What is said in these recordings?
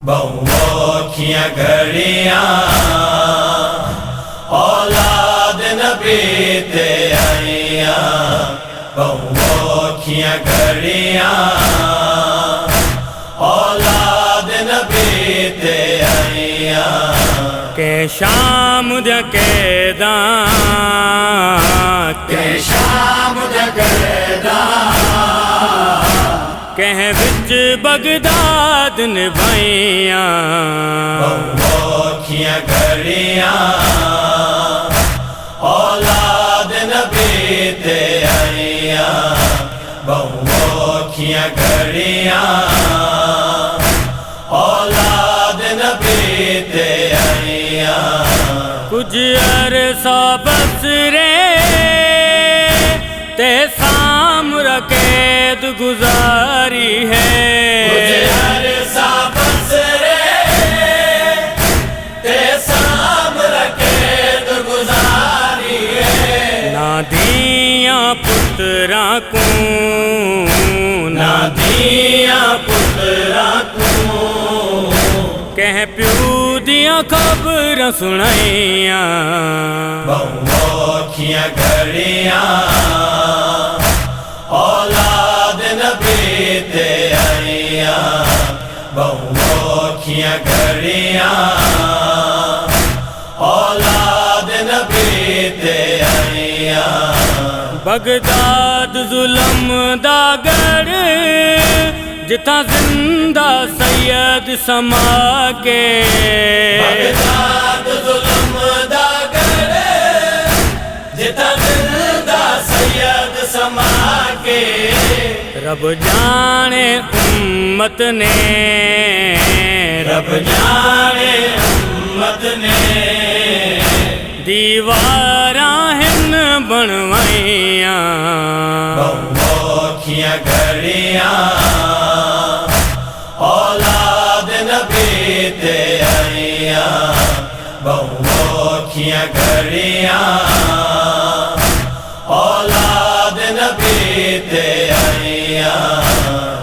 बहुखियाँ घड़ियाँ औलाद नबी ते आइयाँ। बहुखियाँ घड़ियाँ औलाद नबी ते आइयाँ। के शाम के दां के शाम के दां कह विच बगदाद निभाइयां। बहुखियाँ घड़ियाँ औलाद नबी ते आइयाँ। बहुखियाँ घड़ियाँ औलाद नबी ते आइयाँ। कुछ अरसा बसरे ते सामर कैद गुजारी है। कुछ अरसा बसरे ते सामर कैद गुजारी है। ना दिया पुत्रा को ना दिया पुत्रा को कह प्यू दिया खबर सुनाइया। बहुखियाँ घड़ियाँ औलाद नबी ते आइयाँ। बहुखियाँ घड़ियाँ औलाद नबी ते आइयाँ। बगदाद जुल्म दा गढ़ जिथा जिंदा सैयद समा के। बगदाद जुल्म दा गढ़ जिथा जिंदा सैयद समा के। रब जाने उम्मत ने रब जाने उम्मत ने दीवारां हिन बनवाइयां। बहुखियाँ घड़ियाँ औलाद नबी ते आइयाँ। बहुखियाँ घड़ियाँ औलाद नबी ते आइयाँ।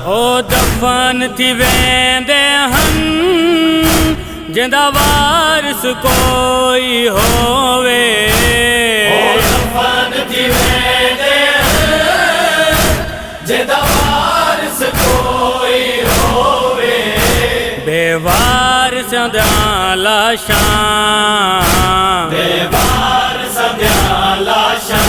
ओ दफन थी वेंदे हन जिंदा वारिस कोई होवे। ओ दफन थी वेंदे हन जिंदा वारिस कोई होवे। बेवारिस दा लाशां बेवारिस दा लाशां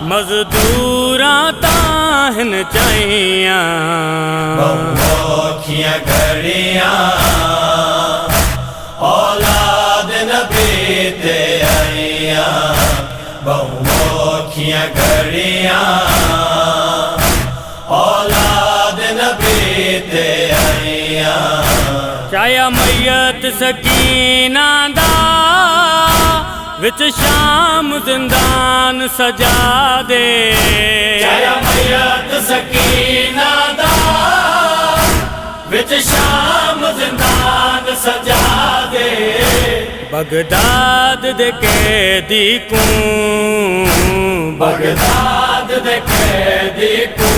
मजदूरां ताहन चाहियां। बहुखियाँ घड़ियाँ औलाद नबी ते आइयाँ। बहुखियाँ घड़ियाँ औलाद नबी ते आइयाँ। चाया मैयत सकीना दा विच शाम जिंदान सजा दे। चाया मैयत सकीना दा विच शाम जिंदान सजा दे। बगदाद दे कैदी को बगदाद दे कैदी को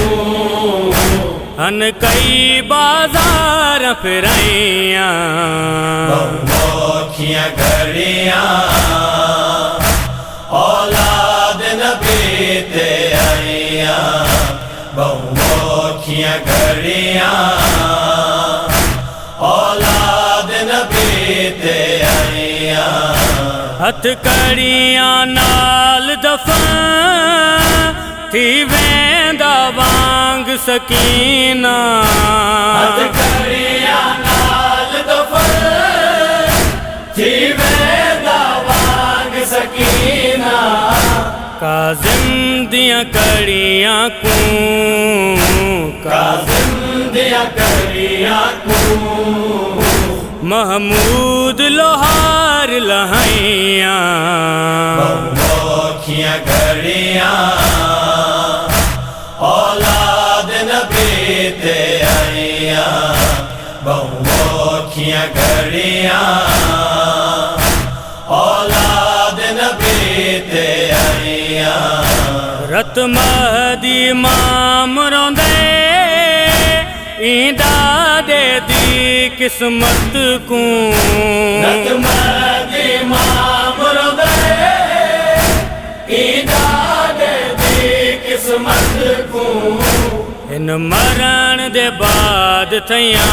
हन कई बाजार फिराइयां। बहुखियाँ घड़ियाँ औलाद नबी ते आइयाँ। बहुखियाँ घड़ियाँ औलाद नबी ते आइयाँ। हथकड़ियां नाल दफन थी वेंदा वांग सकीना। हथकड़ियां नाल दफन थी वेंदा वांग सकीना। काज़िम दियां कड़ियां को काज़िम दियां कड़ियां को महमूद लोहार लहाइयां। बहुखियाँ घड़ियाँ औलाद नबी ते आइयाँ। बहुखियाँ घड़ियाँ औलाद नबी ते आइयाँ। रत महदी माम रोंदे इंदा दे दी किस्मत को रत मदी मामर दे ईदाद दी किस्मत को इन मरण दे बाद थैया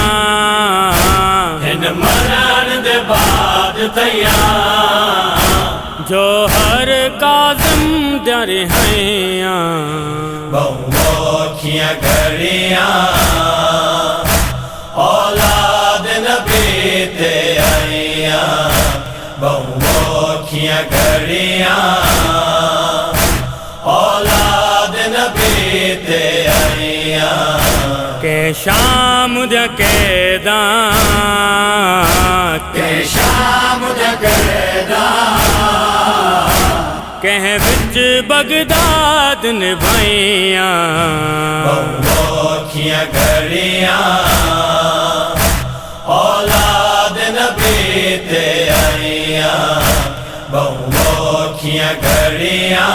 इन मरण दे बाद थैया जो हर काज़म दर हैया बहुखियां घड़ियां औलाद नबी ते आइया बहुखियां घड़ियां औलाद नबी ते आइया के शाम दे कैदा के शाम दे कैदा कह बिच बगदाद निभाइया बहुखियां घड़ियां औलाद नबी ते आइया बहुखियां घड़ियां